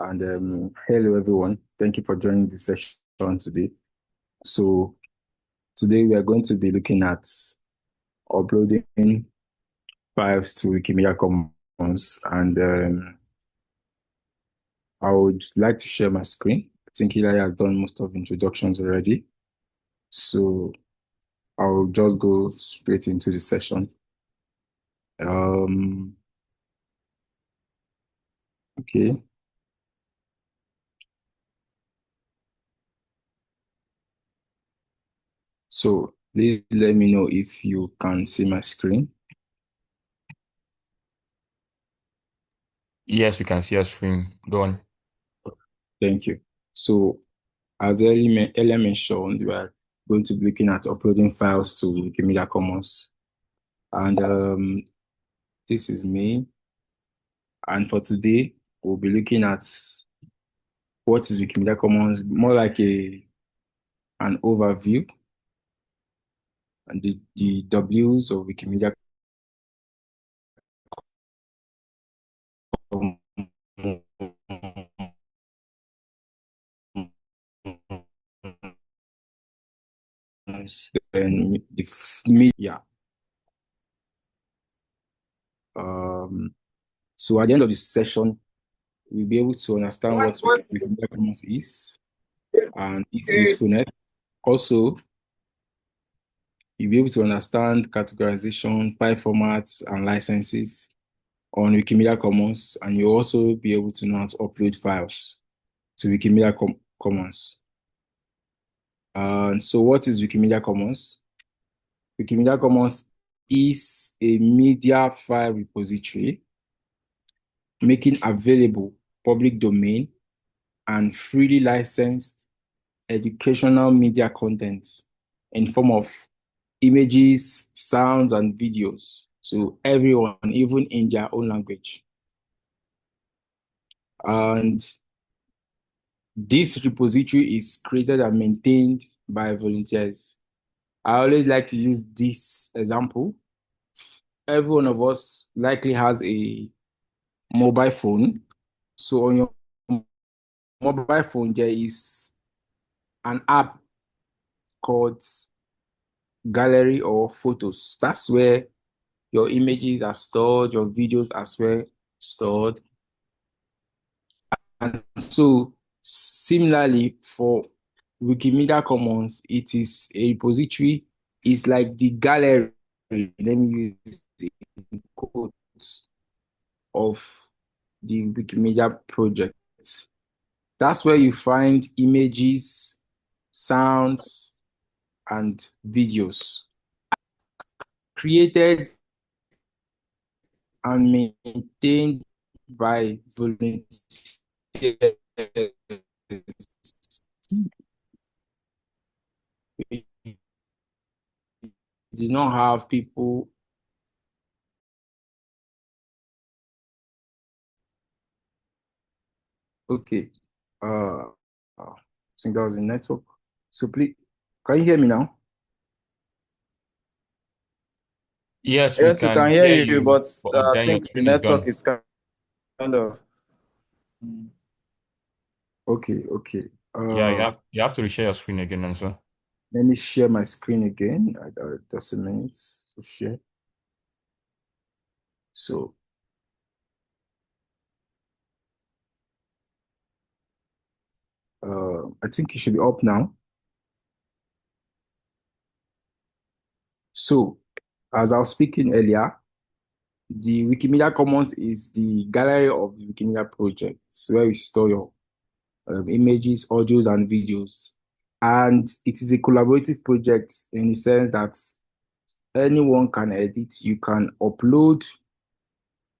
And hello, everyone. Thank you for joining this session today. So today we are going to be looking at uploading files to Wikimedia Commons, and I would like to share my screen. I think Hilary has done most of the introductions already. So I'll just go straight into the session. Okay. So please let me know if you can see my screen. Yes, we can see your screen. Go on. Thank you. So as earlier mentioned, we are going to be looking at uploading files to Wikimedia Commons. And this is me. And for today, we'll be looking at what is Wikimedia Commons, more like an overview, and the W's of Wikimedia Commons, then the media. So at the end of this session, we'll be able to understand what Wikimedia Commons is and its usefulness. Also, you'll be able to understand categorization, file formats, and licenses on Wikimedia Commons, and you'll also be able to know how to upload files to Wikimedia Commons. And so what is Wikimedia Commons? Wikimedia Commons is a media file repository making available public domain and freely licensed educational media content in form of images, sounds, and videos to everyone, even in their own language. And this repository is created and maintained by volunteers. I always like to use this example. Every one of us likely has a mobile phone. So on your mobile phone, there is an app called Gallery or Photos. That's where your images are stored, your videos as well stored. And so similarly for Wikimedia Commons, it is a repository, it's like the gallery, let me use the quotes, of the Wikimedia project. That's where you find images, sounds, and videos created and maintained by volunteers. We do not have people. Okay. I think that was the network. So please, can you hear me now? Yes, we Yes, we can can hear hear you, you, but but I then your think the screen is network gone. is kind of. Okay. Yeah, you have to reshare your screen again, answer. Let me share my screen again. Just a minute to share. So, I think it should be up now. So, as I was speaking earlier, the Wikimedia Commons is the gallery of the Wikimedia project, where you store your images, audios, and videos. And it is a collaborative project in the sense that anyone can edit. You can upload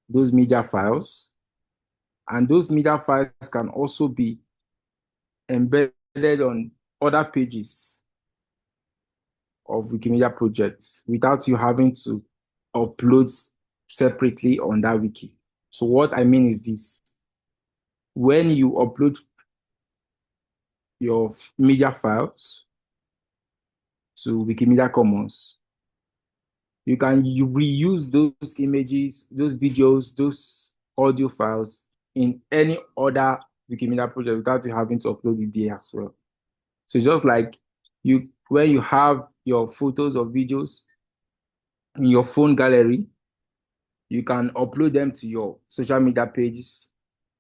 those media files, and those media files can also be embedded on other pages of Wikimedia projects without you having to upload separately on that wiki. So what I mean is this: when you upload your media files to Wikimedia Commons, you reuse those images, those videos, those audio files in any other Wikimedia project without you having to upload it there as well. So just like when you have your photos or videos in your phone gallery, you can upload them to your social media pages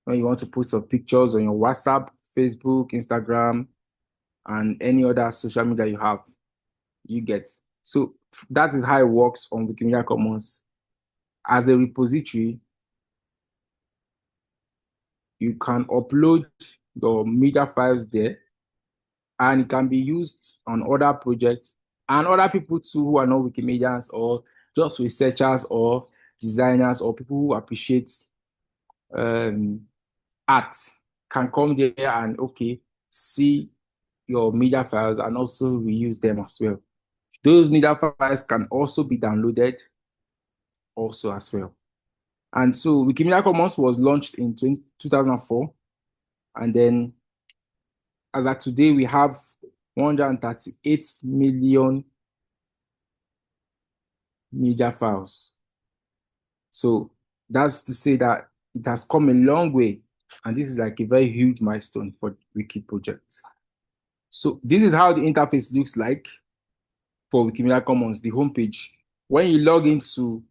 when you want to post some pictures on your WhatsApp, Facebook, Instagram, and any other social media you have. You get. So that is how it works on Wikimedia Commons. As a repository, you can upload your media files there, and it can be used on other projects and other people too who are not Wikimedians or just researchers or designers or people who appreciate art can come there and see your media files and also reuse them as well. Those media files can also be downloaded also as well. And so Wikimedia Commons was launched in 2004. And then as of today, we have 138 million media files. So that's to say that it has come a long way. And this is like a very huge milestone for Wiki projects. So this is how the interface looks like for Wikimedia Commons, the homepage. When you log into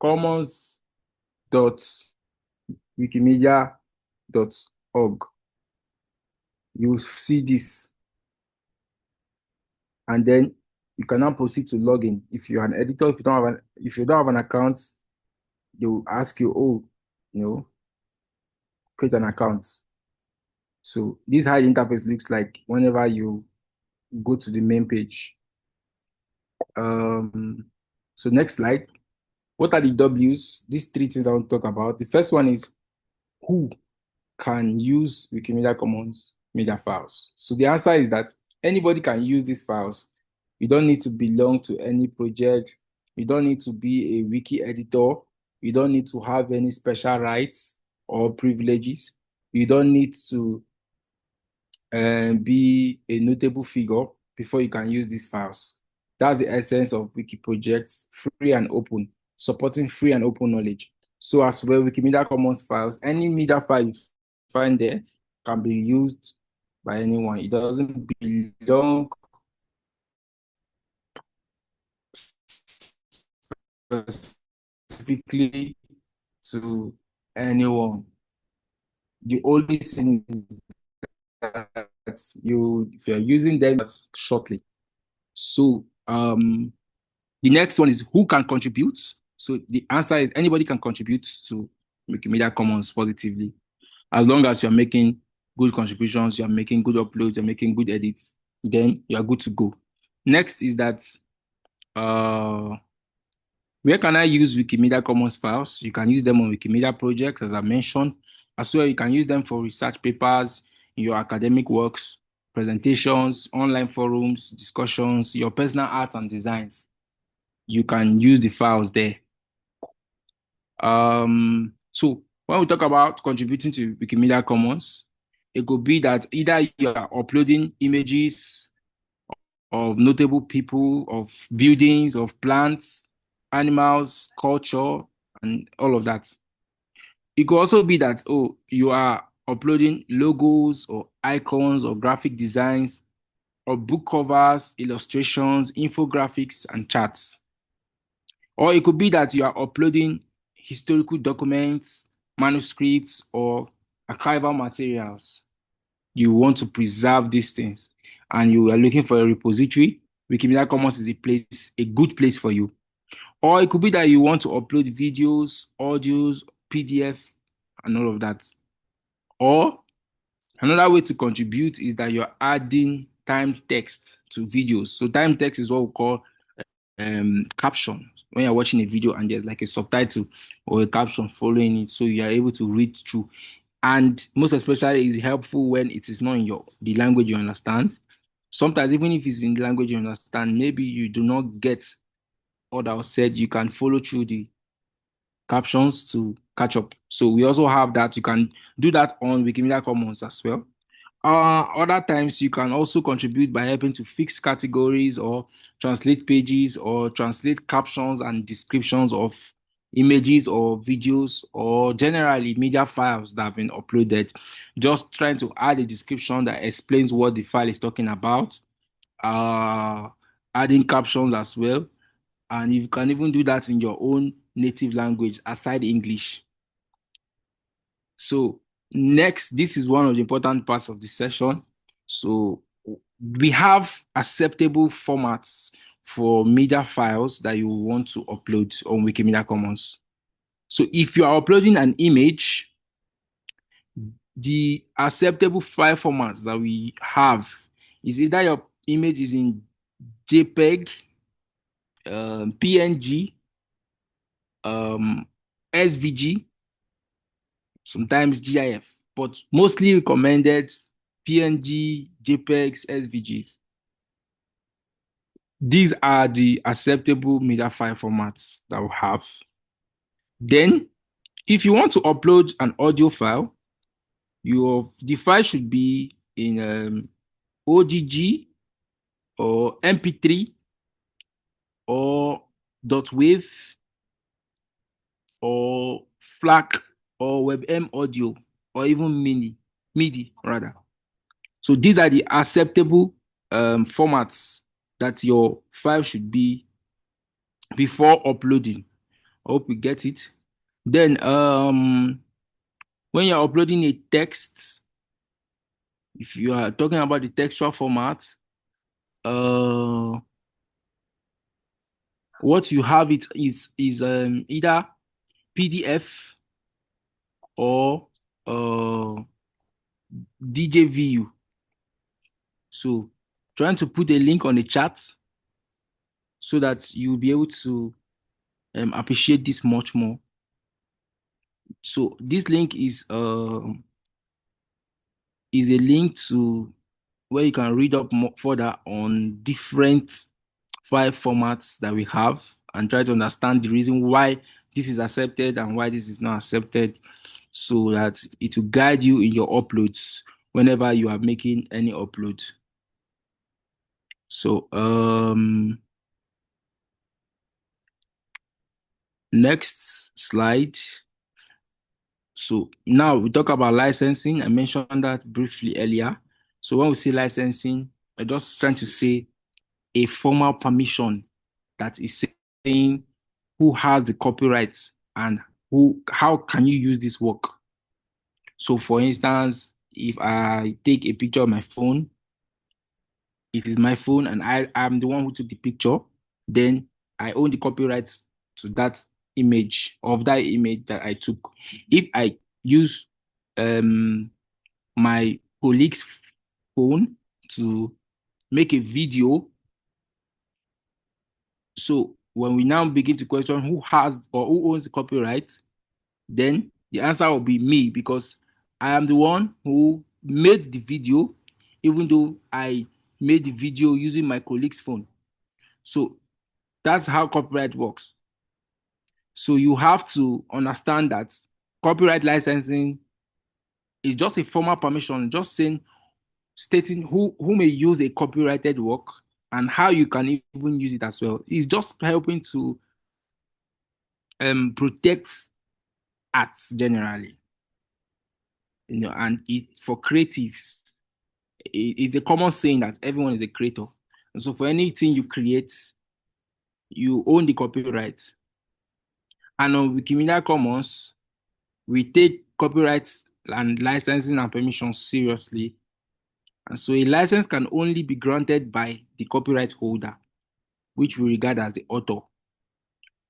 commons.wikimedia.org, you see this. And then you can now proceed to log in. If you're an editor, if you don't have an account, they will ask you, create an account. So this is how the interface looks like whenever you go to the main page. So next slide. What are the W's? These three things I want to talk about. The first one is who can use Wikimedia Commons media files. So the answer is that anybody can use these files. You don't need to belong to any project. You don't need to be a wiki editor. You don't need to have any special rights or privileges. You don't need to be a notable figure before you can use these files. That's the essence of wiki projects, free and open, supporting free and open knowledge. So as well, Wikimedia Commons files, any media file you find there can be used by anyone. It doesn't belong specifically to anyone. The only thing is that if you're using them shortly. So the next one is who can contribute. So the answer is anybody can contribute to Wikimedia Commons positively. As long as you're making good contributions, you're making good uploads, you're making good edits, then you're good to go. Next is that where can I use Wikimedia Commons files? You can use them on Wikimedia projects, as I mentioned. As well, you can use them for research papers, in your academic works, presentations, online forums, discussions, your personal art and designs. You can use the files there. So when we talk about contributing to Wikimedia Commons, it could be that either you are uploading images of notable people, of buildings, of plants, animals, culture, and all of that. It could also be that, you are uploading logos or icons or graphic designs or book covers, illustrations, infographics, and charts. Or it could be that you are uploading historical documents, manuscripts, or archival materials. You want to preserve these things and you are looking for a repository. Wikimedia Commons is a good place for you. Or it could be that you want to upload videos, audios, PDF, and all of that. Or another way to contribute is that you're adding timed text to videos. So timed text is what we call caption. When you're watching a video and there's like a subtitle or a caption following it, so you are able to read through. And most especially is helpful when it is not in the language you understand. Sometimes even if it's in the language you understand, maybe you do not get what I said, you can follow through the captions to catch up. So we also have that. You can do that on Wikimedia Commons as well. Other times you can also contribute by helping to fix categories or translate pages or translate captions and descriptions of images or videos or generally media files that have been uploaded. Just trying to add a description that explains what the file is talking about, adding captions as well. And you can even do that in your own native language aside English. So next, this is one of the important parts of the session. So we have acceptable formats for media files that you want to upload on Wikimedia Commons. So if you are uploading an image, the acceptable file formats that we have is either your image is in JPEG, PNG, SVG, sometimes GIF, but mostly recommended PNG, JPEGs, SVGs. These are the acceptable media file formats that we have. Then, if you want to upload an audio file, the file should be in OGG or MP3 or .wav or FLAC or WebM audio or even MIDI rather. So these are the acceptable formats that your file should be before uploading. I hope you get it. Then when you're uploading a text, if you are talking about the textual format, what you have is either PDF or DJVU. So trying to put a link on the chat so that you'll be able to appreciate this much more. So this link is a link to where you can read up more further on different file formats that we have and try to understand the reason why this is accepted and why this is not accepted, so that it will guide you in your uploads whenever you are making any upload. So next slide. So now we talk about licensing. I mentioned that briefly earlier. So when we say licensing, I'm just trying to say a formal permission that is saying who has the copyright and how can you use this work. So for instance, if I take a picture of my phone, it is my phone and I'm the one who took the picture, then I own the copyright to that image that I took. If I use my colleague's phone to make a video, so when we now begin to question who has or who owns the copyright, then the answer will be me, because I am the one who made the video, even though I made the video using my colleague's phone. So that's how copyright works. So you have to understand that copyright licensing is just a formal permission, just stating who may use a copyrighted work and how you can even use it as well. It's just helping to protect arts generally, and for creatives, it's a common saying that everyone is a creator. And so for anything you create, you own the copyright. And on Wikimedia Commons, we take copyright and licensing and permissions seriously. And so a license can only be granted by the copyright holder, which we regard as the author.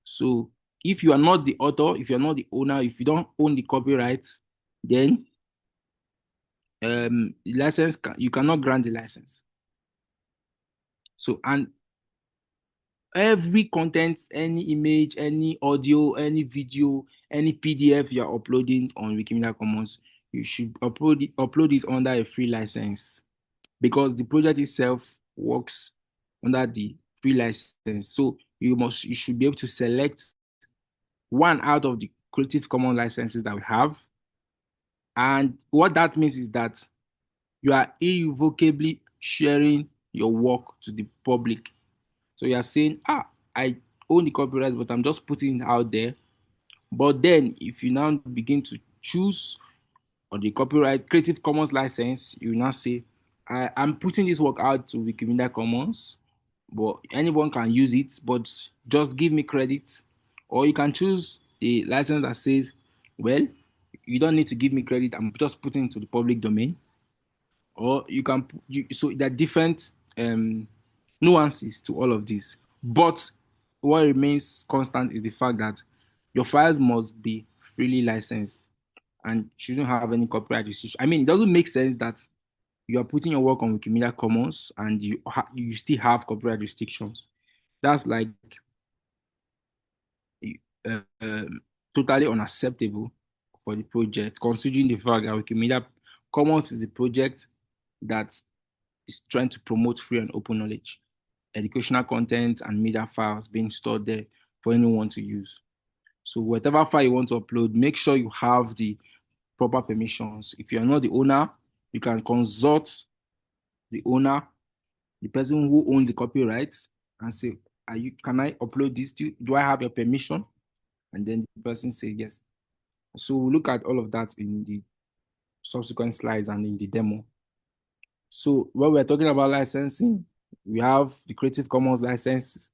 So if you are not the author, if you're not the owner, if you don't own the copyright, then the license you cannot grant the license. So, and every content, any image, any audio, any video, any PDF you are uploading on Wikimedia Commons, you should upload it under a free license, because the project itself works under the free license. So you should be able to select one out of the Creative Commons licenses that we have. And what that means is that you are irrevocably sharing your work to the public. So you are saying, I own the copyright, but I'm just putting it out there But then if you now begin to choose on the copyright Creative Commons license, you now say, I'm putting this work out to Wikimedia Commons, but anyone can use it, but just give me credit. Or you can choose a license that says, well, you don't need to give me credit, I'm just putting it to the public domain. Or you can, so there are different nuances to all of this. But what remains constant is the fact that your files must be freely licensed and shouldn't have any copyright restriction. I mean, it doesn't make sense that you are putting your work on Wikimedia Commons and you still have copyright restrictions. That's like uh, um, totally unacceptable for the project, considering the fact that Wikimedia Commons is a project that is trying to promote free and open knowledge, educational content, and media files being stored there for anyone to use. So whatever file you want to upload, make sure you have the proper permissions. If you're not the owner, you can consult the owner, the person who owns the copyright, and say, can I upload this to you? Do I have your permission? And then the person say yes. So we'll look at all of that in the subsequent slides and in the demo. So when we're talking about licensing, we have the Creative Commons licenses.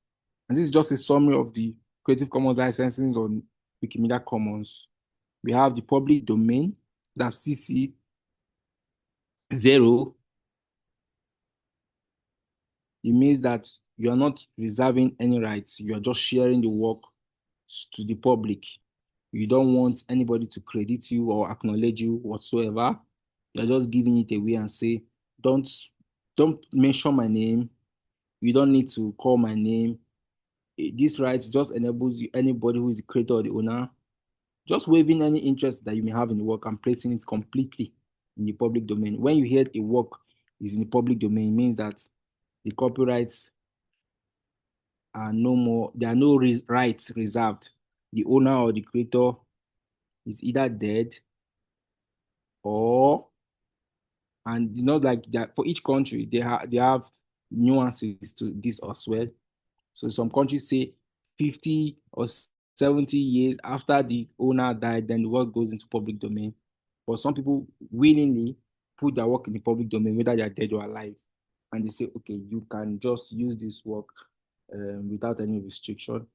And this is just a summary of the Creative Commons licensing on Wikimedia Commons. We have the public domain, that's CC 0. It means that you are not reserving any rights. You are just sharing the work to the public. You don't want anybody to credit you or acknowledge you whatsoever. You're just giving it away and say, don't mention my name. You don't need to call my name. This right just enables you, anybody who is the creator or the owner, just waiving any interest that you may have in the work and placing it completely in the public domain. When you hear a work is in the public domain, it means that the copyrights are no more, there are no rights reserved. The owner or the creator is either dead or, and you know, like that for each country, they have nuances to this as well. So some countries say 50 or 70 years after the owner died, then the work goes into public domain. But some people willingly put their work in the public domain, whether they are dead or alive. And they say, okay, you can just use this work without any restriction.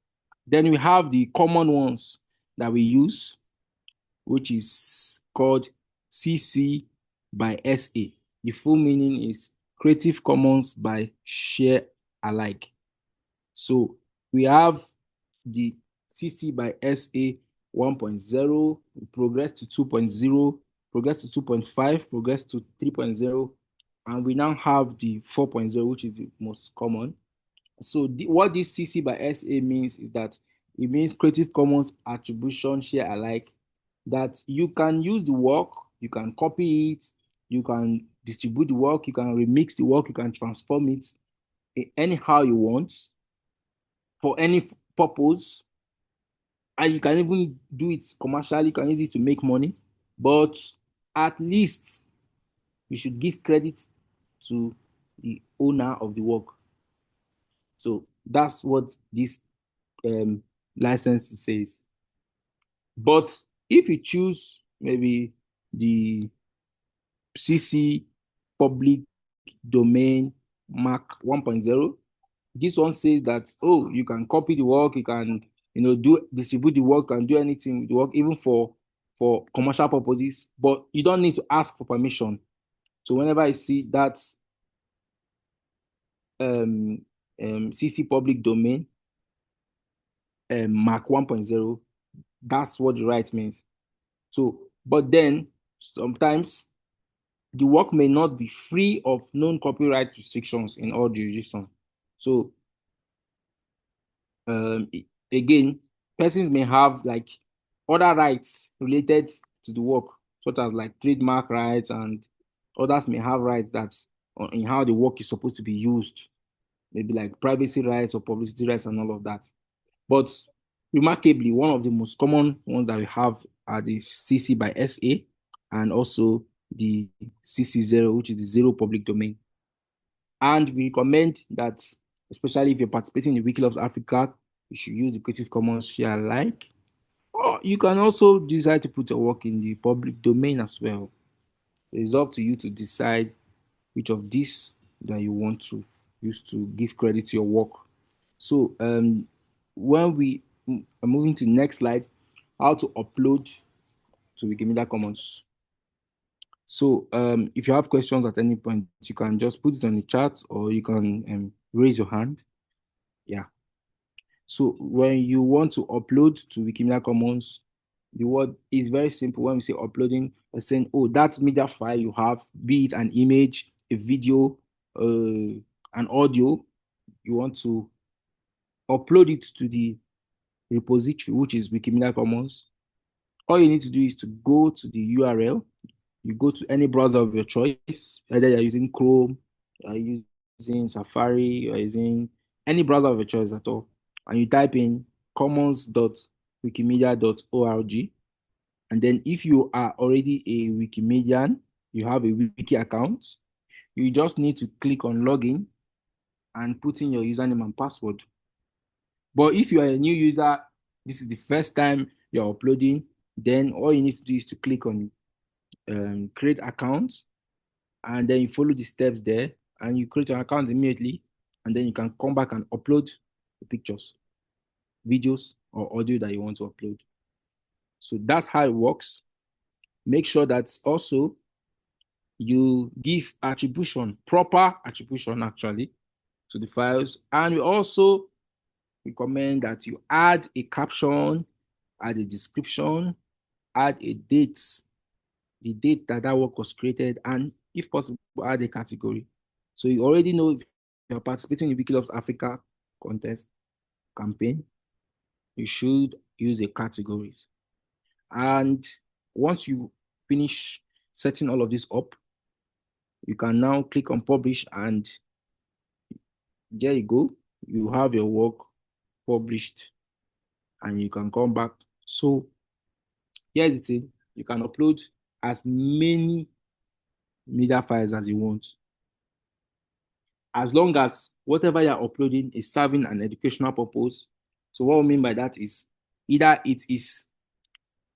Then we have the common ones that we use, which is called CC by SA. The full meaning is Creative Commons by Share Alike. So we have the CC by SA 1.0, progress to 2.0, progress to 2.5, progress to 3.0, and we now have the 4.0, which is the most common. So what this CC by SA means is that it means Creative Commons Attribution Share Alike, that you can use the work, you can copy it, you can distribute the work, you can remix the work, you can transform it anyhow you want for any purpose, and you can even do it commercially, you can use it to make money, but at least you should give credit to the owner of the work. So that's what this license says. But if you choose maybe the CC public domain Mark 1.0, this one says that, oh, you can copy the work, you can, distribute the work and do anything with the work, even for commercial purposes, but you don't need to ask for permission. So whenever I see that CC public domain Mark 1.0, that's what the right means. So, but then sometimes the work may not be free of known copyright restrictions in all jurisdictions. So again, persons may have like other rights related to the work, such as like trademark rights, and others may have rights that's in how the work is supposed to be used, maybe like privacy rights or publicity rights and all of that. But remarkably, one of the most common ones that we have are the CC by SA and also the CC0, which is the zero public domain. And we recommend that, especially if you're participating in Wiki Loves Africa, you should use the Creative Commons share alike. Or you can also decide to put your work in the public domain as well. It's up to you to decide which of these that you want to use to give credit to your work. So when we are moving to the next slide, how to upload to Wikimedia Commons. So if you have questions at any point, you can just put it on the chat or you can raise your hand. Yeah. So when you want to upload to Wikimedia Commons, the word is very simple. When we say uploading, we're saying, oh, that media file you have, be it an image, a video, an audio, you want to upload it to the repository, which is Wikimedia Commons. All you need to do is to go to the URL. You go to any browser of your choice, either you're using Chrome, you're using Safari, you're using any browser of your choice at all, and you type in commons.wikimedia.org. And then if you are already a Wikimedian, you have a wiki account, you just need to click on login and put in your username and password. But if you are a new user, this is the first time you're uploading, then all you need to do is to click on create account, and then you follow the steps there, and you create an account immediately, and then you can come back and upload the pictures, videos, or audio that you want to upload. So that's how it works. Make sure that also you give attribution, proper attribution actually, to the files. And we also recommend that you add a caption, add a description, add a date, the date that that work was created, and if possible, add a category. So you already know if you're participating in Wiki Loves Africa contest campaign, you should use a categories. And once you finish setting all of this up, you can now click on publish, and there you go. You have your work published, and you can come back. So here's the thing: you can upload as many media files as you want, as long as whatever you're uploading is serving an educational purpose. So what I mean by that is either it is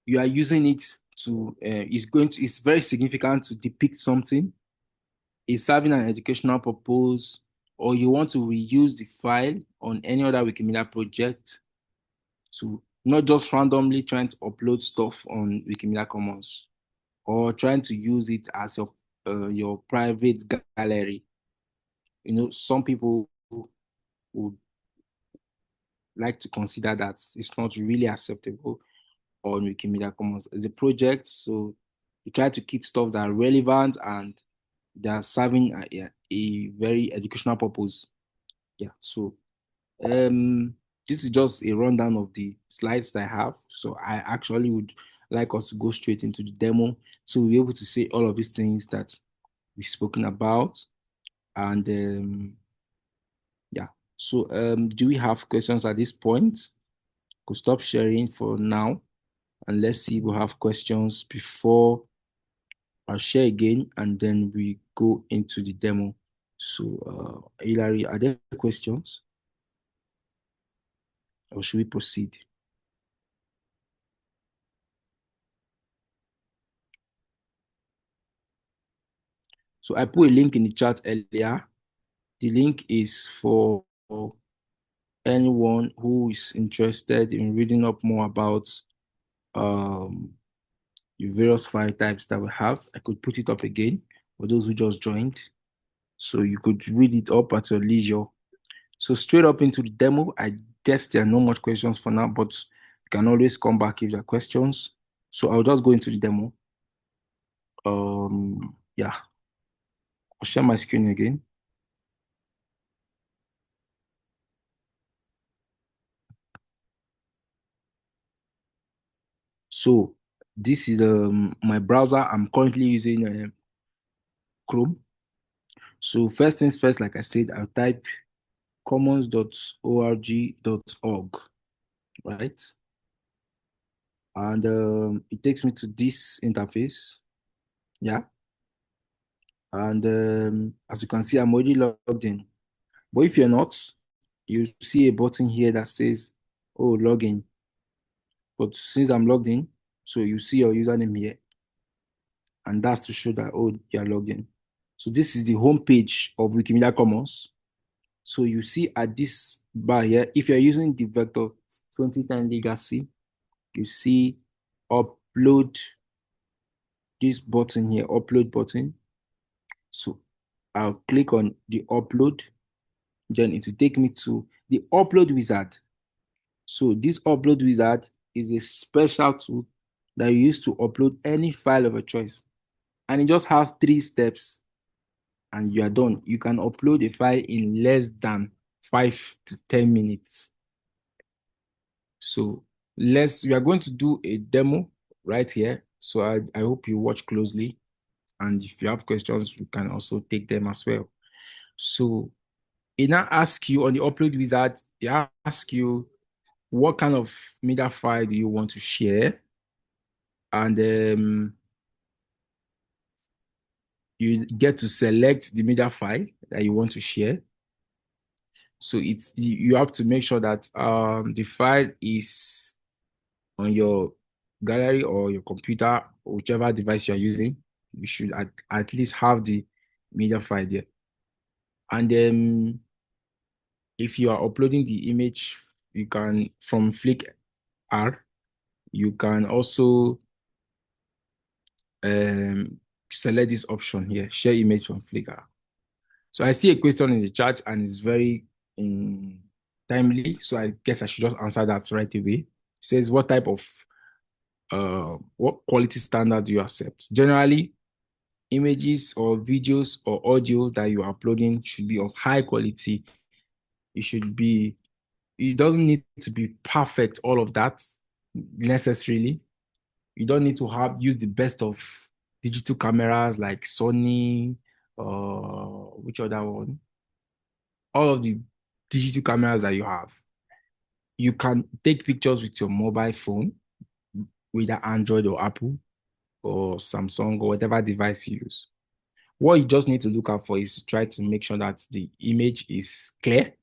you are using it to it's very significant to depict something, is serving an educational purpose, or you want to reuse the file on any other Wikimedia project. So not just randomly trying to upload stuff on Wikimedia Commons or trying to use it as your private gallery. You know, some people would like to consider that it's not really acceptable on Wikimedia Commons. It's a project, so you try to keep stuff that are relevant and they are serving a very educational purpose. Yeah, so this is just a rundown of the slides that I have. So I actually would like us to go straight into the demo so we'll be able to say all of these things that we've spoken about. And yeah, so do we have questions at this point? Could stop sharing for now, and let's see if we have questions before I'll share again, and then we go into the demo. So Hilary, are there questions, or should we proceed? So I put a link in the chat earlier. The link is for anyone who is interested in reading up more about the various file types that we have. I could put it up again for those who just joined, so you could read it up at your leisure. So straight up into the demo. I guess there are no much questions for now, but you can always come back if there are questions. So I'll just go into the demo. Yeah, I'll share my screen again. So this is my browser. I'm currently using Chrome. So first things first, like I said, I'll type commons.org.org, right? And it takes me to this interface. Yeah. And as you can see, I'm already logged in. But if you're not, you see a button here that says, oh, login. But since I'm logged in, so you see your username here. And that's to show that, oh, you are logged in. So this is the home page of Wikimedia Commons. So you see at this bar here, if you're using the vector 2010 legacy, you see upload, this button here, upload button. So I'll click on the upload, then it will take me to the upload wizard. So this upload wizard is a special tool that you use to upload any file of your choice. And it just has 3 steps and you are done. You can upload a file in less than 5 to 10 minutes. So we are going to do a demo right here. So I hope you watch closely. And if you have questions, you can also take them as well. So it now asks you on the upload wizard, it asks you what kind of media file do you want to share? And you get to select the media file that you want to share. So you have to make sure that the file is on your gallery or your computer, whichever device you are using. You should at least have the media file there. And then if you are uploading the image, you can from Flickr, you can also select this option here, share image from Flickr. So I see a question in the chat and it's very timely. So I guess I should just answer that right away. It says, what type of, what quality standard do you accept? Generally, images or videos or audio that you're uploading should be of high quality. It doesn't need to be perfect, all of that necessarily. You don't need to use the best of digital cameras like Sony, which other one? All of the digital cameras that you have. You can take pictures with your mobile phone, whether Android or Apple or Samsung or whatever device you use. What you just need to look out for is to try to make sure that the image is clear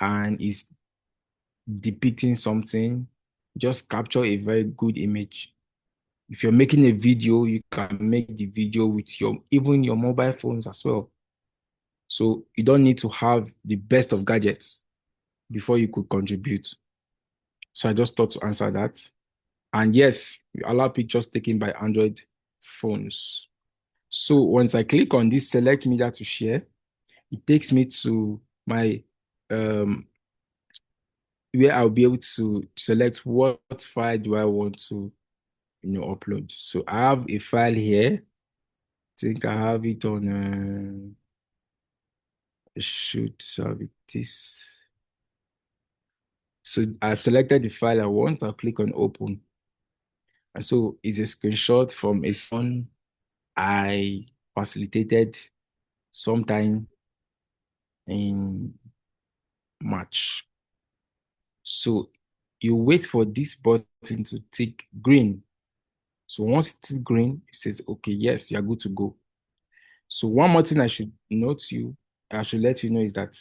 and is depicting something. Just capture a very good image. If you're making a video, you can make the video with even your mobile phones as well. So you don't need to have the best of gadgets before you could contribute. So I just thought to answer that. And yes, we allow pictures taken by Android phones. So once I click on this select media to share, it takes me to my where I'll be able to select what file do I want to upload. So I have a file here. I think I have it on I should have it this. So I've selected the file I want. I'll click on open. And so it's a screenshot from a session I facilitated sometime in March. So you wait for this button to tick green. So once it's green, it says, okay, yes, you're good to go. So one more thing I should let you know is that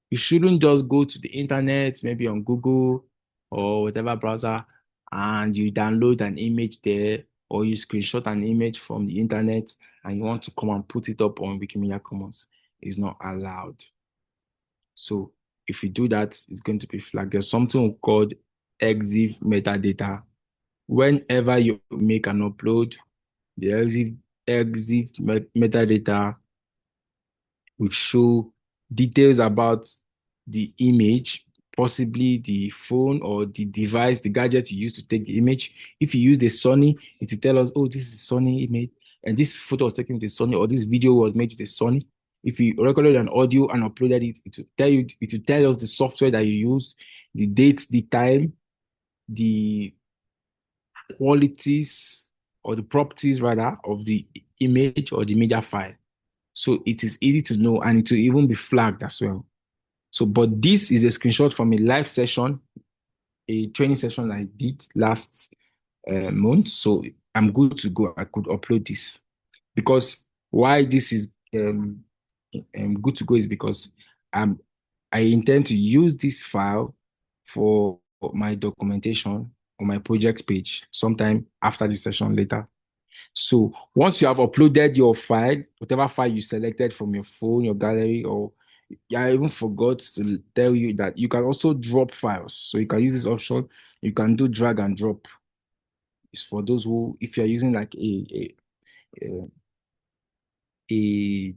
you shouldn't just go to the internet, maybe on Google or whatever browser, and you download an image there, or you screenshot an image from the internet and you want to come and put it up on Wikimedia Commons. It's not allowed. So if you do that, it's going to be flagged. There's something called EXIF metadata. Whenever you make an upload, the EXIF metadata will show details about the image, possibly the phone or the device, the gadget you use to take the image. If you use the Sony, it will tell us, oh, this is a Sony image, and this photo was taken with the Sony, or this video was made with the Sony. If you recorded an audio and uploaded it, it will tell us the software that you use, the date, the time, the qualities or the properties rather of the image or the media file. So it is easy to know and it will even be flagged as well. So, but this is a screenshot from a live session, a training session I did last month. So I'm good to go. I could upload this because why this is good to go is because I intend to use this file for my documentation on my project page sometime after the session later. So once you have uploaded your file, whatever file you selected from your phone, your gallery, or I even forgot to tell you that you can also drop files. So you can use this option. You can do drag and drop. It's for those who, if you're using like a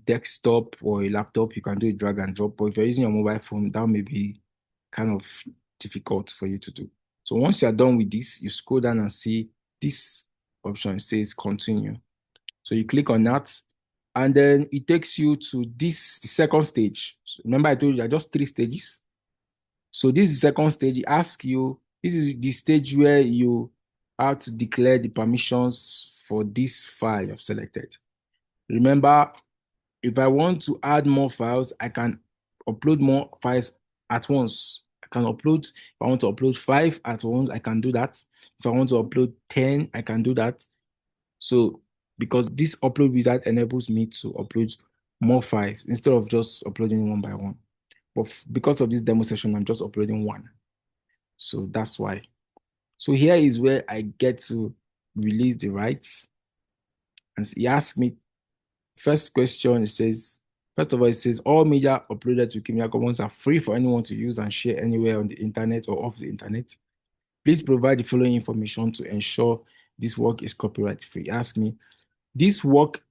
desktop or a laptop, you can do a drag and drop. But if you're using your mobile phone, that may be kind of difficult for you to do. So once you're done with this, you scroll down and see this option. It says continue. So you click on that, and then it takes you to the second stage. So remember, I told you there are just 3 stages. So this is the second stage. It asks you, this is the stage where you have to declare the permissions for this file you've selected. Remember, if I want to add more files, I can upload more files at once. I can upload, if I want to upload 5 at once, I can do that. If I want to upload 10, I can do that. So, because this upload wizard enables me to upload more files instead of just uploading one by one. But because of this demo session, I'm just uploading one. So that's why. So here is where I get to release the rights. And he asked me, first question, it says, first of all, it says, all media uploaded to Wikimedia Commons are free for anyone to use and share anywhere on the internet or off the internet. Please provide the following information to ensure this work is copyright free. Ask me, this work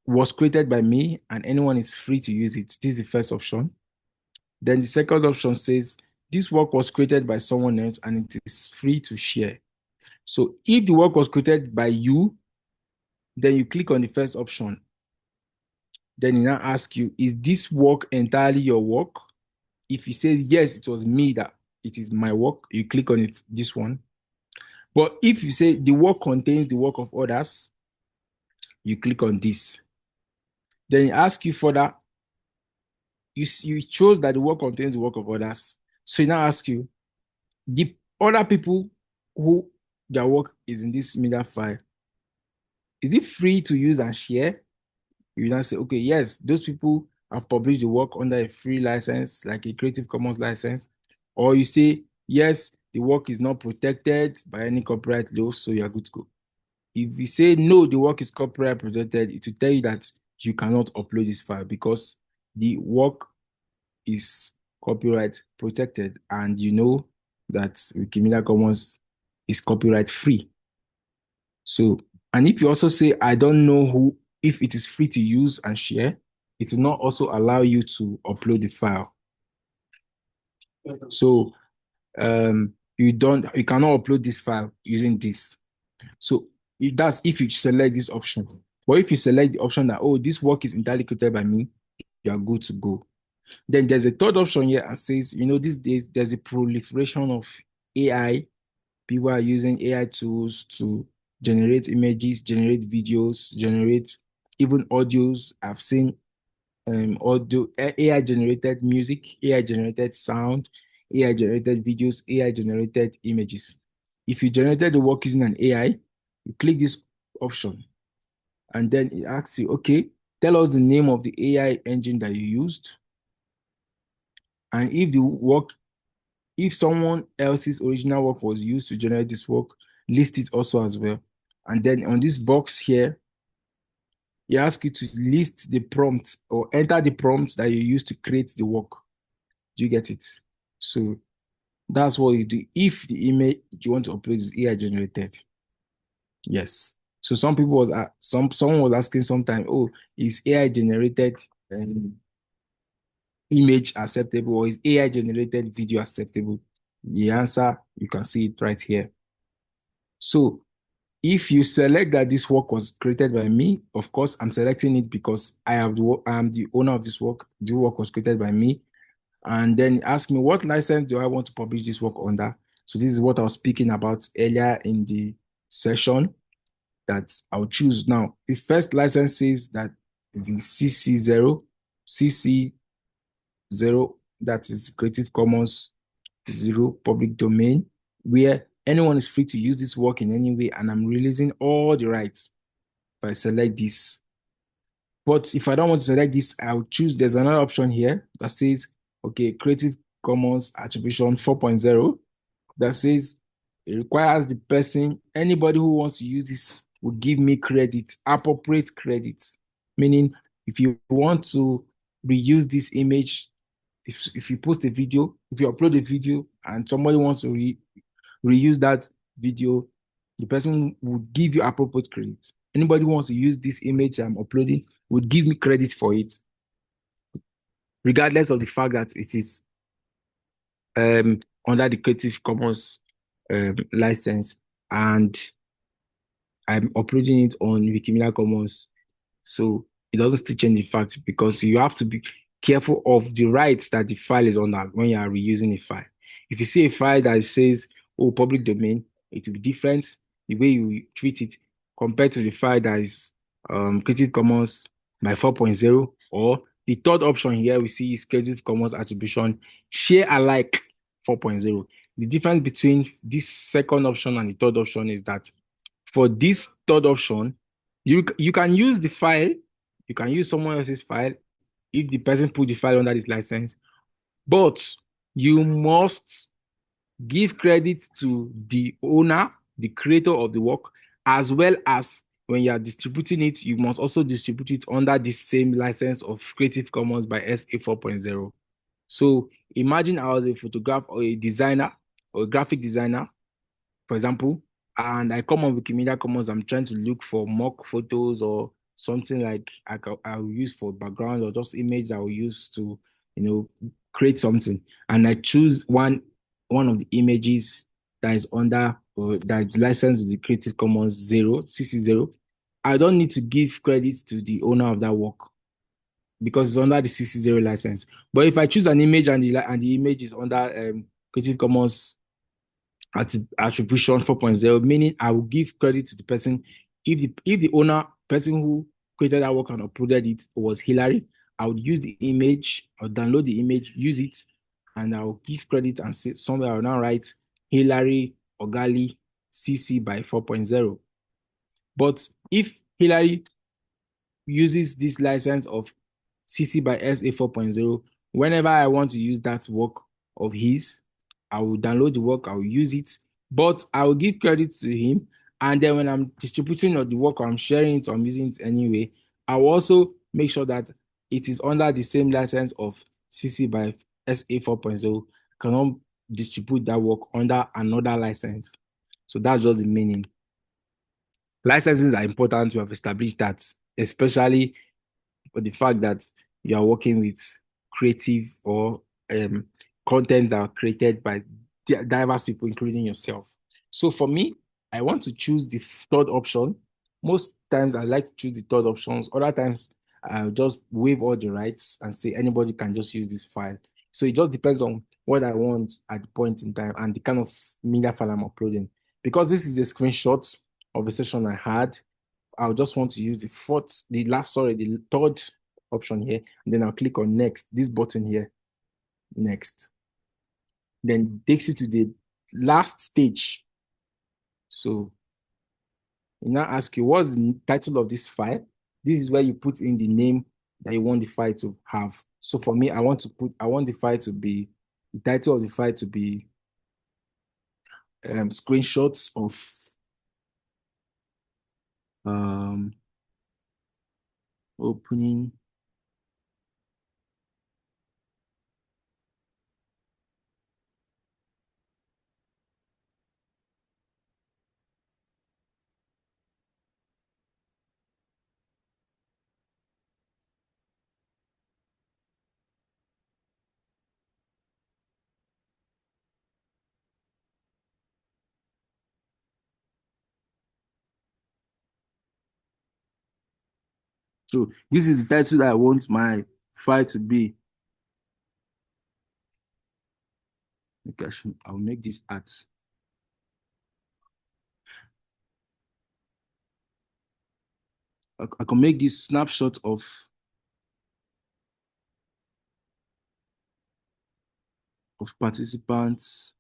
was created by me and anyone is free to use it. This is the first option. Then the second option says, this work was created by someone else and it is free to share. So if the work was created by you, then you click on the first option. Then it now asks you, is this work entirely your work? If it says, yes, it was me, that it is my work, you click on it, this one. But if you say the work contains the work of others, you click on this. Then it asks you further, you chose that the work contains the work of others. So it now asks you, the other people who their work is in this media file, is it free to use and share? You now say, okay, yes, those people have published the work under a free license, like a Creative Commons license. Or you say, yes, the work is not protected by any copyright law, so you're good to go. If you say, no, the work is copyright protected, it will tell you that you cannot upload this file because the work is copyright protected, and you know that Wikimedia Commons is copyright free. So, and if you also say, I don't know if it is free to use and share, it will not also allow you to upload the file. So, you cannot upload this file using this. So that's if you select this option. But if you select the option that, oh, this work is entirely created by me, you are good to go. Then there's a third option here and says, these days there's a proliferation of AI. People are using AI tools to generate images, generate videos, generate even audios. I've seen audio, AI generated music, AI generated sound, AI generated videos, AI generated images. If you generated the work using an AI, you click this option and then it asks you, okay, tell us the name of the AI engine that you used. And if someone else's original work was used to generate this work, list it also as well. And then on this box here, it asks you to list the prompt or enter the prompt that you used to create the work. Do you get it? So that's what you do if the image you want to upload is AI generated. Yes. So someone was asking sometime, oh, is AI generated image acceptable, or is AI generated video acceptable? The answer, you can see it right here. So if you select that this work was created by me, of course, I'm selecting it because I am the owner of this work. The work was created by me. And then ask me, what license do I want to publish this work under? So this is what I was speaking about earlier in the session that I'll choose now. The first license says that the CC0, that is Creative Commons 0 public domain, where anyone is free to use this work in any way, and I'm releasing all the rights if I select this. But if I don't want to select this, I'll choose, there's another option here that says, okay, Creative Commons Attribution 4.0, that says It requires the person, anybody who wants to use this will give me credit, appropriate credit. Meaning, if you want to reuse this image, if you post a video, if you upload a video and somebody wants to reuse that video, the person would give you appropriate credit. Anybody who wants to use this image I'm uploading would give me credit for it, regardless of the fact that it is under the Creative Commons license and I'm uploading it on Wikimedia Commons. So it doesn't still change the fact, because you have to be careful of the rights that the file is under when you are reusing a file. If you see a file that says, oh, public domain, it will be different the way you treat it compared to the file that is Creative Commons by 4.0, or the third option here we see is Creative Commons attribution share alike 4.0. The difference between this second option and the third option is that for this third option, you can use the file, you can use someone else's file if the person put the file under this license, but you must give credit to the owner, the creator of the work, as well as when you are distributing it, you must also distribute it under the same license of Creative Commons by SA 4.0. So imagine I was a photographer or a designer or a graphic designer, for example, and I come on Wikimedia Commons, I'm trying to look for mock photos or something like I'll use for background, or just image I will use to, create something. And I choose one of the images that is under, or that is licensed with the Creative Commons 0, CC0. I don't need to give credit to the owner of that work because it's under the CC0 license. But if I choose an image and the image is under Creative Commons attribution 4.0, meaning I will give credit to the person. If the owner, person who created that work and uploaded it was Hillary, I would use the image, or download the image, use it, and I'll give credit and say somewhere I'll now write Hillary Ogali CC by 4.0. But if Hillary uses this license of CC by SA 4.0, whenever I want to use that work of his, I will download the work, I will use it, but I will give credit to him. And then when I'm distributing the work, or I'm sharing it, or I'm using it anyway, I will also make sure that it is under the same license of CC by SA 4.0. I cannot distribute that work under another license. So that's just the meaning. Licenses are important to have established that, especially for the fact that you are working with creative or content that are created by diverse people, including yourself. So for me, I want to choose the third option. Most times I like to choose the third options. Other times I'll just waive all the rights and say anybody can just use this file. So it just depends on what I want at the point in time and the kind of media file I'm uploading. Because this is a screenshot of a session I had, I'll just want to use the third option here, and then I'll click on next, this button here, next. Then it takes you to the last stage. So it now asks you, what's the title of this file? This is where you put in the name that you want the file to have. So for me, I want the file to be, the title of the file to be screenshots of opening So this is the title that I want my file to be. Okay, I'll make this art. I can make this snapshot of participants.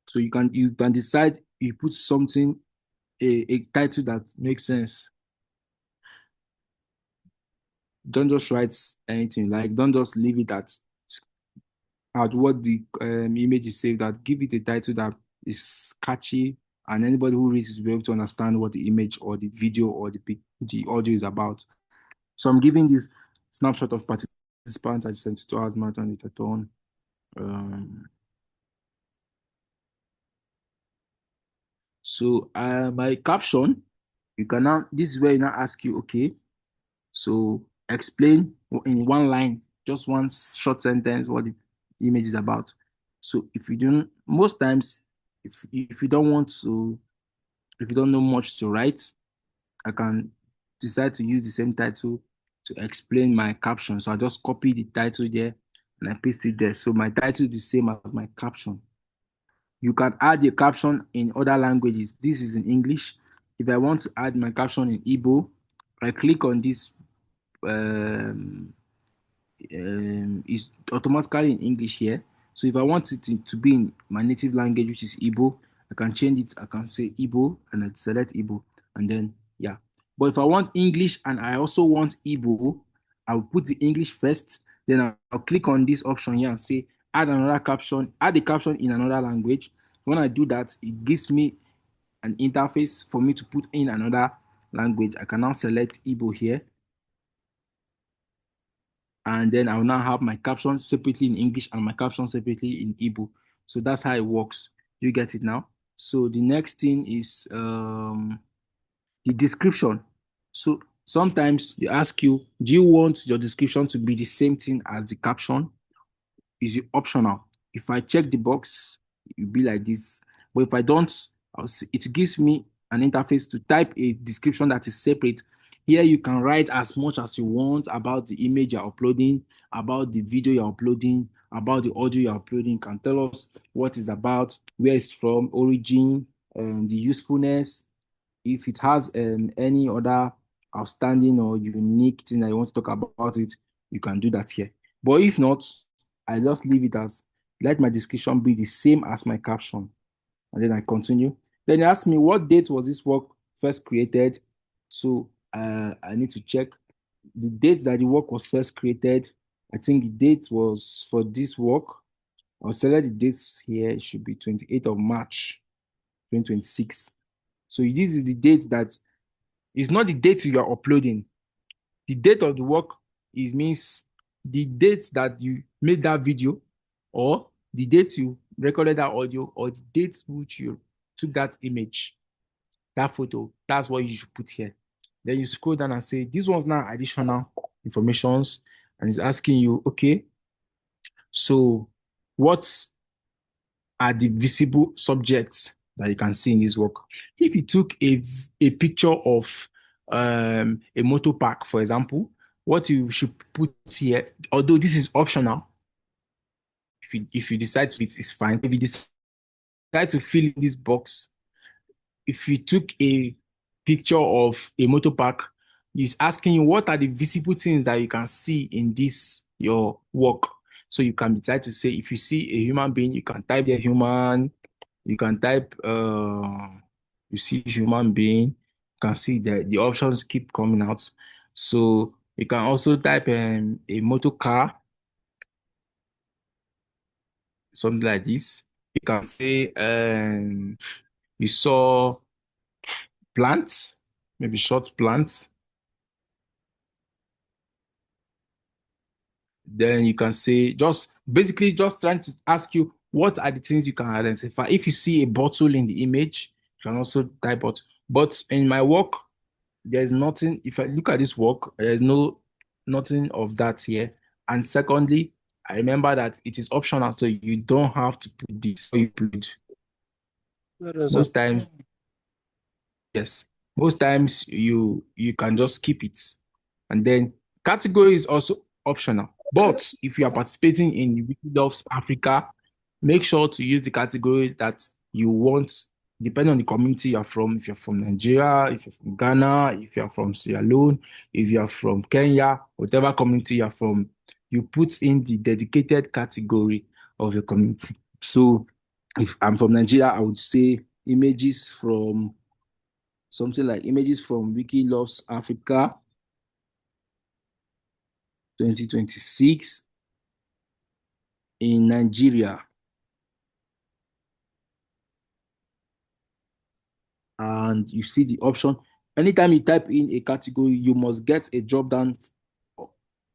So you can decide, you put something, a title that makes sense. Don't just write anything, like don't just leave it at at what the image is saying, that give it a title that is catchy, and anybody who reads it will be able to understand what the image or the video or the audio is about. So I'm giving this snapshot of participants at 72 hours marathon hackathon. So my caption, you can now, this is where you now ask you, okay, so explain in one line, just one short sentence, what the image is about. So if you don't, most times, if you don't want to, if you don't know much to write, I can decide to use the same title to explain my caption. So I just copy the title there and I paste it there. So my title is the same as my caption. You can add your caption in other languages. This is in English. If I want to add my caption in Igbo, I click on this. It's automatically in English here. So if I want it to be in my native language, which is Igbo, I can change it. I can say Igbo and I select Igbo, and then yeah. But if I want English and I also want Igbo, I'll put the English first. Then I'll click on this option here and say add another caption, add a caption in another language. When I do that, it gives me an interface for me to put in another language. I can now select Igbo here, and then I will now have my caption separately in English and my caption separately in Igbo. So that's how it works. You get it now? So the next thing is the description. So sometimes you ask you, do you want your description to be the same thing as the caption? Is it optional? If I check the box, it'll be like this. But if I don't, it gives me an interface to type a description that is separate. Here you can write as much as you want about the image you're uploading, about the video you're uploading, about the audio you're uploading. You can tell us what it's about, where it's from, origin, the usefulness. If it has any other outstanding or unique thing that you want to talk about it, you can do that here. But if not, I just leave it as, let my description be the same as my caption. And then I continue. Then you ask me, what date was this work first created? So I need to check the date that the work was first created. I think the date was for this work. I'll select the dates here. It should be 28th of March, 2026. So this is the date that is not the date you are uploading. The date of the work is means the date that you made that video, or the date you recorded that audio, or the date which you took that image, that photo. That's what you should put here. Then you scroll down and say, this one's now additional informations, and it's asking you, okay, so what are the visible subjects that you can see in this work? If you took a picture of a motor park, for example, what you should put here, although this is optional, if you decide to, it's fine. If you decide to fill in this box, if you took a picture of a motor park, it's asking you what are the visible things that you can see in this your work. So you can decide to say, if you see a human being, you can type the human. You can type you see human being. You can see that the options keep coming out. So you can also type a motor car, something like this. You can say you saw plants, maybe short plants. Then you can say, just basically just trying to ask you what are the things you can identify. If you see a bottle in the image, you can also type out. But in my work, there's nothing. If I look at this work, there's nothing of that here. And secondly, I remember that it is optional, so you don't have to put this. So you put most times, yes, most times you can just skip it. And then category is also optional. But if you are participating in Wiki Loves Africa, make sure to use the category that you want, depending on the community you're from. If you're from Nigeria, if you're from Ghana, if you're from Sierra Leone, if you're from Kenya, whatever community you're from, you put in the dedicated category of the community. So if I'm from Nigeria, I would say images from something like images from Wiki Loves Africa 2026. in Nigeria, and you see the option. Anytime you type in a category, you must get a drop down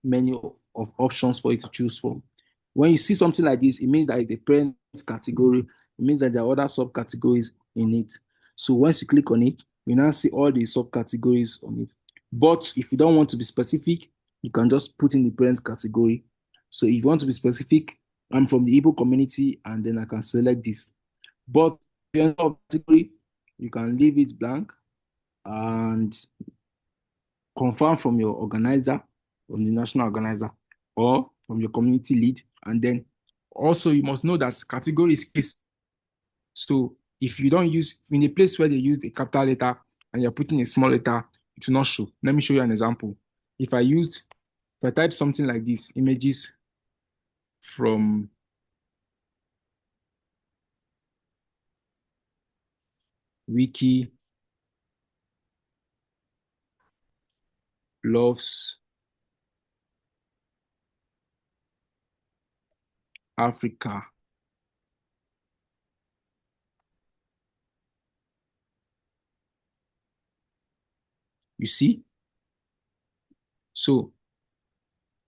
menu of options for you to choose from. When you see something like this, it means that it's a parent category. It means that there are other subcategories in it. So once you click on it, you now see all the subcategories on it. But if you don't want to be specific, you can just put in the parent category. So if you want to be specific, I'm from the Igbo community, and then I can select this. But if you're category, you can leave it blank and confirm from your organizer, from the national organizer, or from your community lead. And then also you must know that category is case. So if you don't use in a place where they use a capital letter and you're putting a small letter, it will not show. Let me show you an example. If I type something like this, images from Wiki Loves Africa. You see? So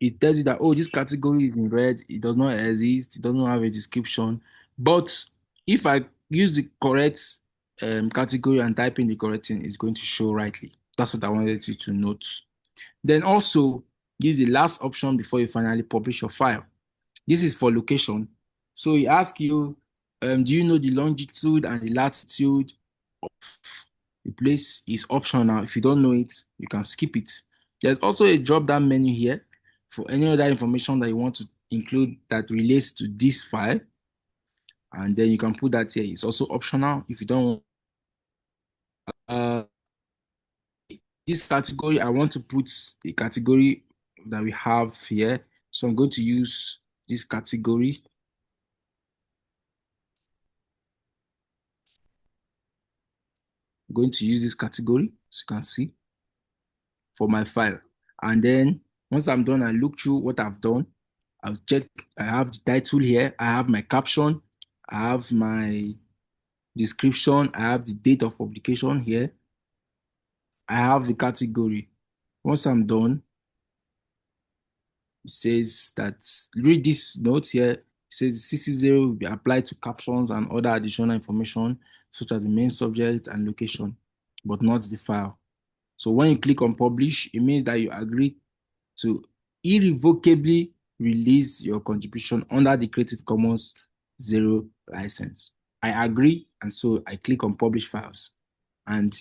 it tells you that, oh, this category is in red, it does not exist, it does not have a description. But if I use the correct category and type in the correct thing, it's going to show rightly. That's what I wanted you to note. Then also, this is the last option before you finally publish your file. This is for location. So it asks you, do you know the longitude and the latitude? The place is optional. If you don't know it, you can skip it. There's also a drop down menu here for any other information that you want to include that relates to this file. And then you can put that here. It's also optional if you don't. Uh, this category, I want to put the category that we have here. So I'm going to use this category. I'm going to use this category, as you can see, for my file. And then once I'm done, I look through what I've done. I'll check. I have the title here. I have my caption. I have my description. I have the date of publication here. I have the category. Once I'm done, it says that read this note here. It says CC0 will be applied to captions and other additional information such as the main subject and location, but not the file. So when you click on publish, it means that you agree to irrevocably release your contribution under the Creative Commons 0 license. I agree, and so I click on publish files. And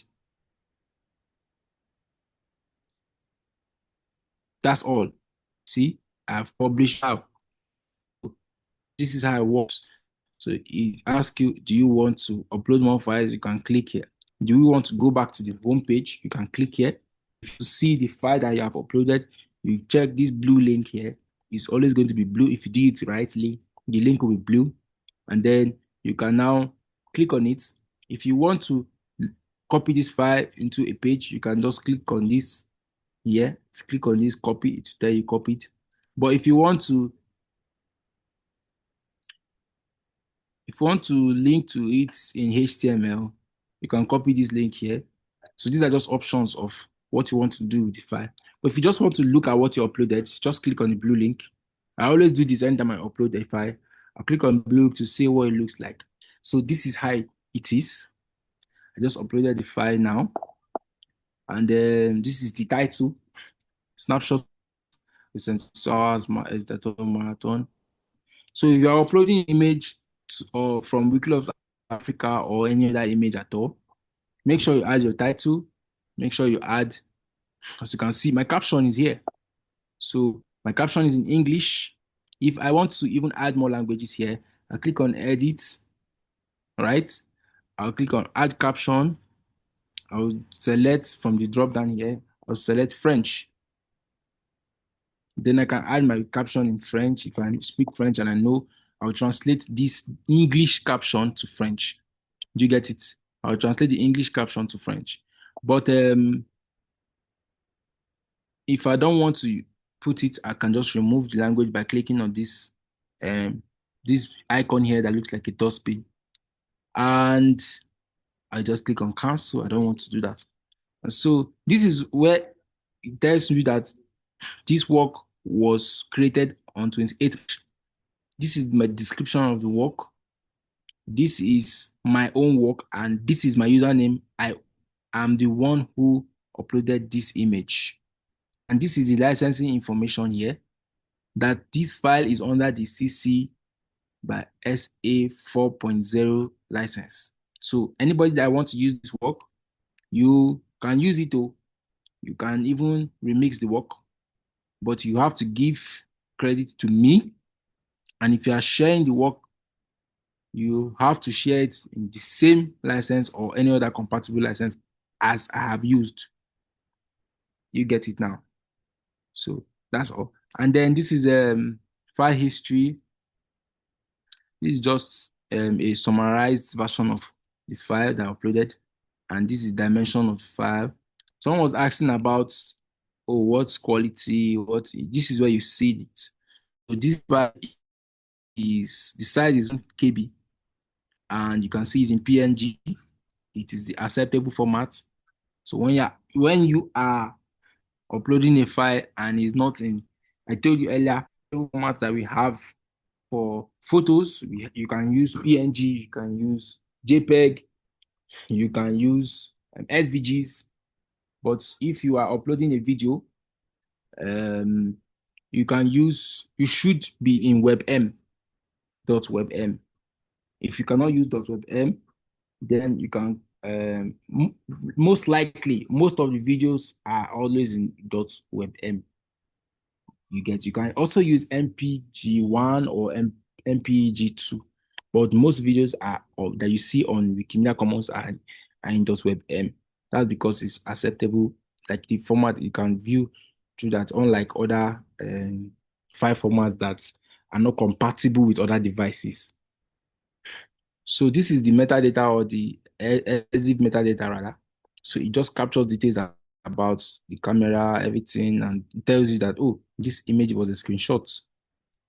that's all. See, I've published file. This is how it works. So it asks you, do you want to upload more files? You can click here. Do you want to go back to the home page? You can click here. If you see the file that you have uploaded, you check this blue link here. It's always going to be blue. If you do it rightly, the link will be blue. And then you can now click on it. If you want to copy this file into a page, you can just click on this here. Click on this, copy it to tell you copy it. But if you want to link to it in HTML, you can copy this link here. So these are just options of what you want to do with the file. But if you just want to look at what you uploaded, just click on the blue link. I always do this anytime I upload a file. I'll click on blue to see what it looks like. So this is how it is. I just uploaded the file now. And then this is the title. Snapshot Essential Hours Editorial Marathon. So if you're uploading image or from Wiki Loves Africa or any other image at all, make sure you add your title. Make sure you add, as you can see, my caption is here. So my caption is in English. If I want to even add more languages here, I click on edit, right? I'll click on add caption. I'll select from the drop down here, I'll select French. Then I can add my caption in French. If I speak French and I know, I'll translate this English caption to French. Do you get it? I'll translate the English caption to French. But if I don't want to put it, I can just remove the language by clicking on this this icon here that looks like a dustbin. And I just click on cancel. I don't want to do that. And so this is where it tells you that this work was created on 28th. This is my description of the work. This is my own work, and this is my username. I am the one who uploaded this image. And this is the licensing information here, that this file is under the CC by SA 4.0 license. So anybody that wants to use this work, you can use it. You can even remix the work, but you have to give credit to me. And if you are sharing the work, you have to share it in the same license or any other compatible license as I have used. You get it now. So that's all. And then this is file history. This is just a summarized version of the file that I uploaded. And this is dimension of the file. Someone was asking about, oh, what's quality? This is where you see it. So this file is, the size is 1 KB. And you can see it's in PNG. It is the acceptable format. So when you are uploading a file and it's not in, I told you earlier, formats that we have for photos, you can use PNG, you can use JPEG, you can use SVGs. But if you are uploading a video, you should be in WebM, .webm. If you cannot use .webm, then you can, most likely, most of the videos are always in .webm. You can also use MPG1 or MPG2, but most videos that you see on Wikimedia Commons are in .webm. That's because it's acceptable, like the format you can view through that, unlike other file formats that are not compatible with other devices. So this is the metadata, or the EXIF metadata rather. So it just captures details about the camera, everything, and it tells you that, oh, this image was a screenshot.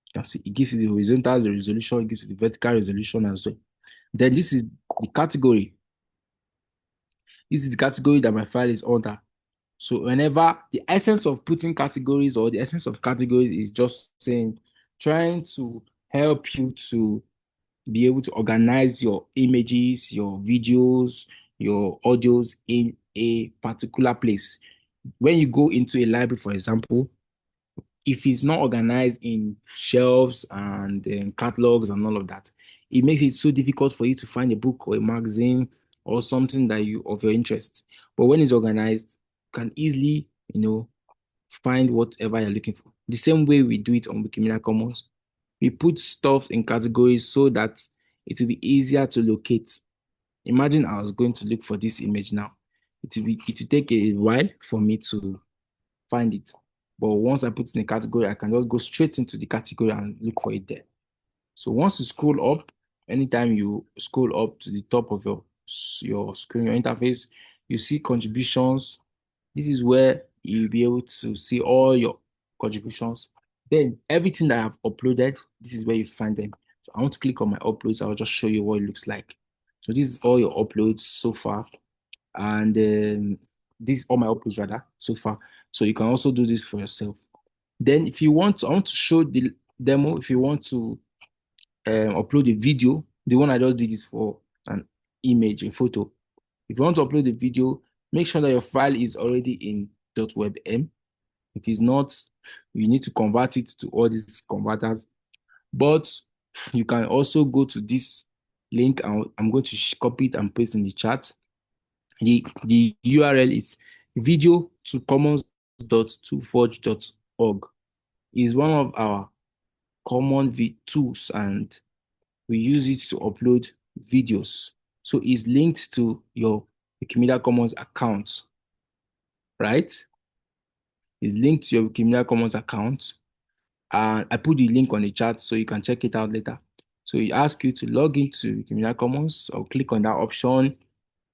You can see it gives you the horizontal resolution, it gives you the vertical resolution as well. Then this is the category. This is the category that my file is under. So whenever the essence of putting categories, or the essence of categories, is just trying to help you to be able to organize your images, your videos, your audios in a particular place. When you go into a library, for example, if it's not organized in shelves and catalogs and all of that, it makes it so difficult for you to find a book or a magazine or something that of your interest. But when it's organized, you can easily, find whatever you're looking for. The same way we do it on Wikimedia Commons. We put stuff in categories so that it will be easier to locate. Imagine I was going to look for this image now. It will take a while for me to find it. But once I put in a category, I can just go straight into the category and look for it there. So once you scroll up, anytime you scroll up to the top of your screen, your interface, you see contributions. This is where you'll be able to see all your contributions. Then everything that I've uploaded, this is where you find them. So I want to click on my uploads. I'll just show you what it looks like. So this is all your uploads so far. And this is all my uploads rather so far. So you can also do this for yourself. Then if you want to, I want to show the demo. If you want to upload a video, the one I just did is for an image, a photo. If you want to upload a video, make sure that your file is already in .webm. If it's not, you need to convert it to all these converters. But you can also go to this link. I'm going to copy it and paste in the chat. The URL is video2commons.2forge.org. It's one of our common tools, and we use it to upload videos. So it's linked to your Wikimedia Commons account, right? It's linked to your Wikimedia Commons account. And I put the link on the chat so you can check it out later. So it asks you to log into Wikimedia Commons, or click on that option,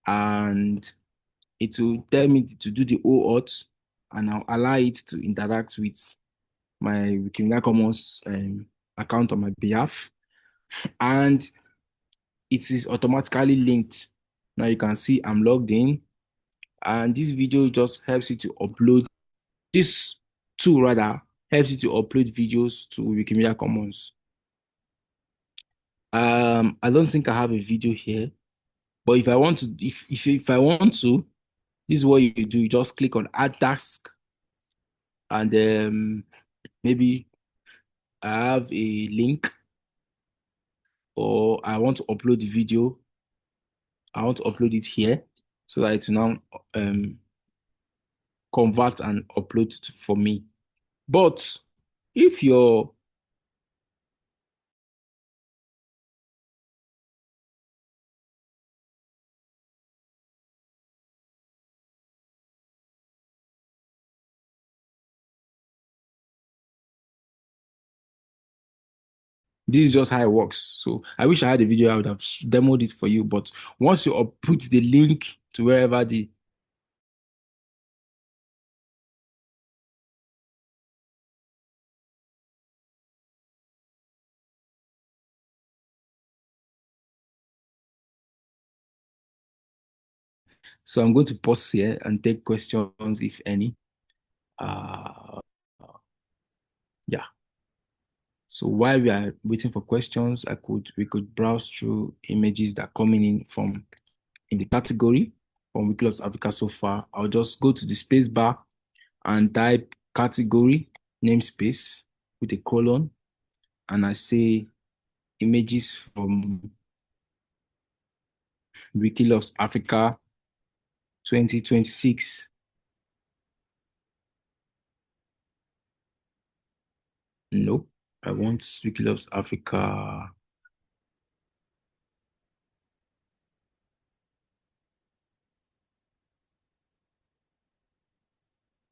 and it will tell me to do the OAuth, and I'll allow it to interact with my Wikimedia Commons account on my behalf, and it is automatically linked. Now you can see I'm logged in, and this video just helps you to upload, this tool rather helps you to upload videos to Wikimedia Commons. I don't think I have a video here, but if I want to, if I want to, this is what you do. You just click on add task, and maybe I have a link, or I want to upload the video. I want to upload it here so that it will now convert and upload for me. But if you're this is just how it works. So I wish I had a video, I would have demoed it for you. But once you put the link to wherever the so I'm going to pause here and take questions if any. Yeah. So while we are waiting for questions, we could browse through images that are coming in from in the category from Wiki Loves Africa so far. I'll just go to the space bar and type category namespace with a colon, and I say images from Wiki Loves Africa 2026. Nope, I want Wiki Loves Africa.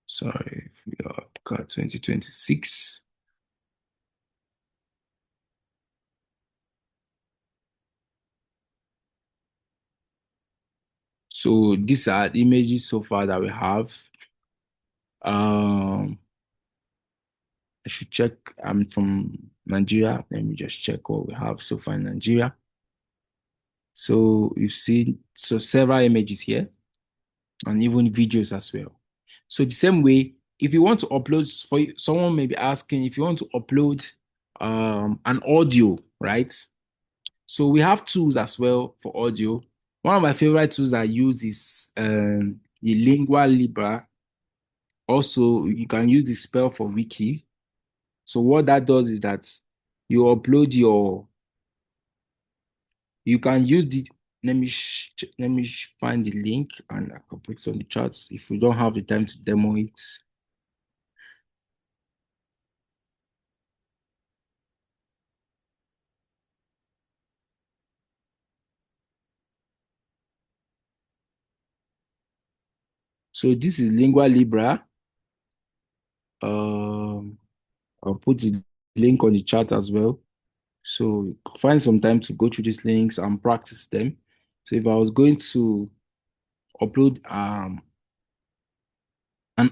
Sorry, Wiki Loves Africa 2026. So these are the images so far that we have. I should check. I'm from Nigeria. Let me just check what we have so far in Nigeria. So you've seen several images here and even videos as well. So the same way, if you want to upload, for someone may be asking if you want to upload an audio, right? So we have tools as well for audio. One of my favorite tools I use is the Lingua Libra. Also, you can use the spell for wiki. So what that does is that you upload you can use the, let me find the link and I can put it on the charts if we don't have the time to demo it. So this is Lingua Libra. I'll put the link on the chat as well. So find some time to go through these links and practice them. So if I was going to upload an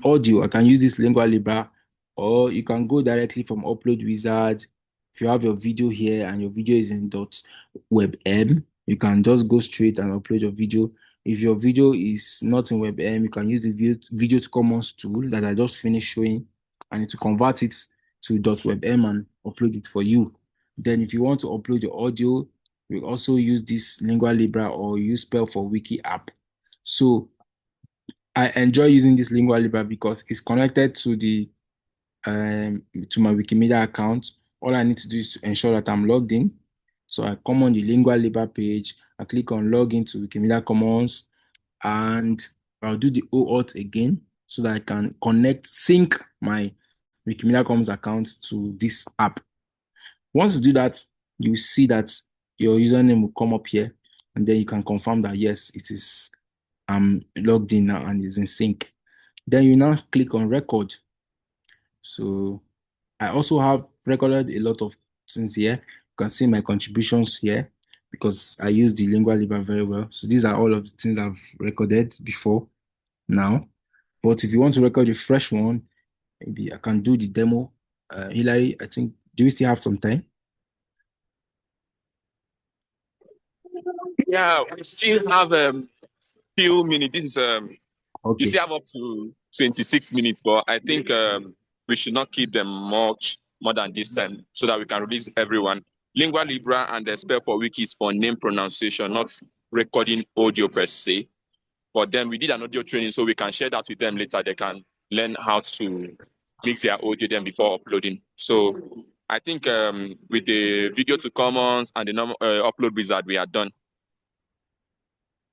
audio, I can use this Lingua Libra, or you can go directly from Upload Wizard. If you have your video here and your video is in .webm, you can just go straight and upload your video. If your video is not in WebM, you can use the Video to Commons tool that I just finished showing, and to convert it to .webm and upload it for you. Then if you want to upload your audio, you also use this Lingua Libra or use Spell for Wiki app. So I enjoy using this Lingua Libra because it's connected to my Wikimedia account. All I need to do is to ensure that I'm logged in. So I come on the Lingua Libra page, I click on login to Wikimedia Commons, and I'll do the OAuth again so that I can sync my Wikimedia Commons account to this app. Once you do that, you see that your username will come up here, and then you can confirm that yes, I'm logged in now and is in sync. Then you now click on record. So I also have recorded a lot of things here. You can see my contributions here because I use the Lingua Libra very well. So these are all of the things I've recorded before now. But if you want to record a fresh one, maybe I can do the demo. Hilary, I think Do we still have some time? Yeah, we still have few minutes. This is you Okay. still have up to 26 minutes, but I think we should not keep them much more than this time so that we can release everyone. Lingua Libra and the spell for wiki is for name pronunciation, not recording audio per se. But then we did an audio training, so we can share that with them later. They can learn how to mix their audio then before uploading. So I think with the video to Commons and the upload wizard, we are done.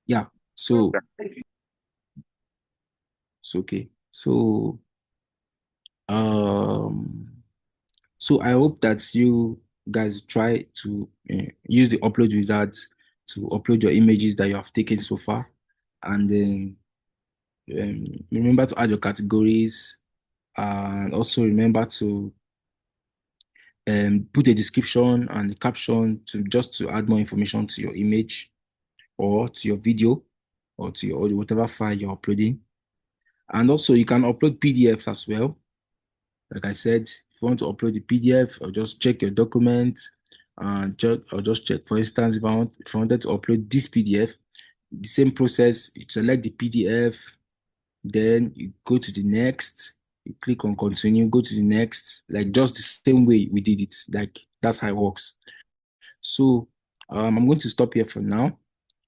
Yeah. So it's okay. So so I hope that you guys try to use the upload wizard to upload your images that you have taken so far, and then remember to add your categories, and also remember to put a description and a caption to add more information to your image or to your video or to your audio, whatever file you're uploading. And also you can upload PDFs as well. Like I said, if you want to upload the PDF or just check your document and just check, for instance, if I wanted to upload this PDF, the same process, you select the PDF, then you go to the next, you click on continue, go to the next, like just the same way we did it. Like that's how it works. So I'm going to stop here for now.